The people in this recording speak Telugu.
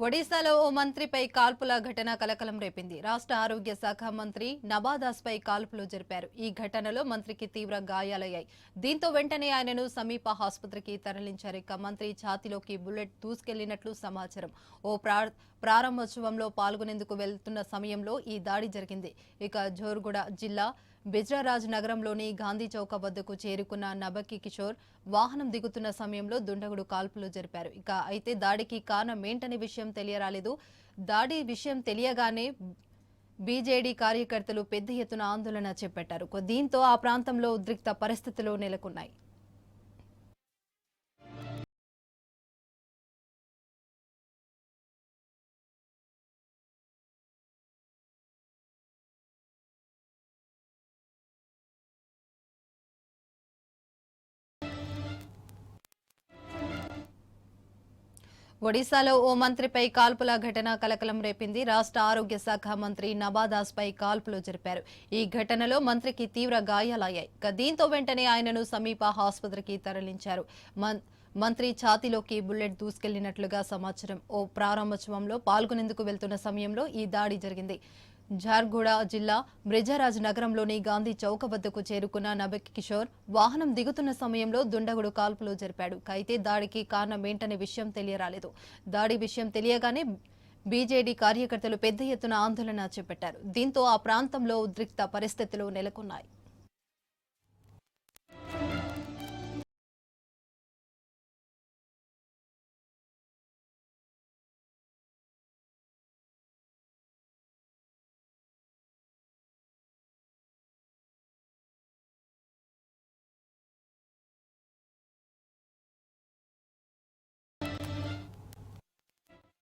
ఒడిశాలో ఓ మంత్రిపై కాల్పుల ఘటన కలకలం రేపింది. రాష్ట్ర ఆరోగ్య శాఖ మంత్రి నవాదాస్పై కాల్పులు జరిపారు. ఈ ఘటనలో మంత్రికి తీవ్ర గాయాలయ్యాయి. దీంతో వెంటనే ఆయనను సమీప ఆసుపత్రికి తరలించారు. ఇక మంత్రి ఛాతీలోకి బుల్లెట్ దూసుకెళ్లినట్లు సమాచారం. ఓ ప్రారంభోత్సవంలో పాల్గొనేందుకు వెళ్తున్న సమయంలో ఈ దాడి జరిగింది. ఇక జోర్గుడ జిల్లా బిజ్రారాజ్ నగరంలోని గాంధీ చౌక వద్దకు చేరుకున్న నబకి కిషోర్ వాహనం దిగుతున్న సమయంలో దుండగుడు కాల్పులు జరిపారు. అయితే దాడికి కారణమేంటనే విషయం తెలియరాలేదు. దాడి విషయం తెలియగానే బీజేడీ కార్యకర్తలు పెద్ద ఎత్తున ఆందోళన చేపట్టారు. దీంతో ఆ ప్రాంతంలో ఉద్రిక్త పరిస్థితులు నెలకొన్నాయి. ఒడిశాలో ఓ మంత్రిపై కాల్పుల ఘటన కలకలం రేపింది. రాష్ట్ర ఆరోగ్య శాఖ మంత్రి నవాదాస్పై కాల్పులు జరిపారు. ఈ ఘటనలో మంత్రికి తీవ్ర గాయాలయ్యాయి. దీంతో వెంటనే ఆయనను సమీప ఆసుపత్రికి తరలించారు. మంత్రి ఛాతీలోకి బుల్లెట్ దూసుకెళ్లినట్లుగా సమాచారం. ఓ ప్రారంభోత్సవంలో పాల్గొనేందుకు వెళ్తున్న సమయంలో ఈ దాడి జరిగింది. జార్గూడ జిల్లా బ్రిజరాజ్ నగరంలోని గాంధీ చౌక వద్దకు చేరుకున్న నబకి కిషోర్ వాహనం దిగుతున్న సమయంలో దుండగుడు కాల్పులు జరిపాడు. అయితే దాడికి కారణమేంటనే విషయం తెలియరాలేదు. దాడి విషయం తెలియగానే బీజేడీ కార్యకర్తలు పెద్ద ఎత్తున ఆందోళన చేపట్టారు. దీంతో ఆ ప్రాంతంలో ఉద్రిక్త పరిస్థితులు నెలకొన్నాయి.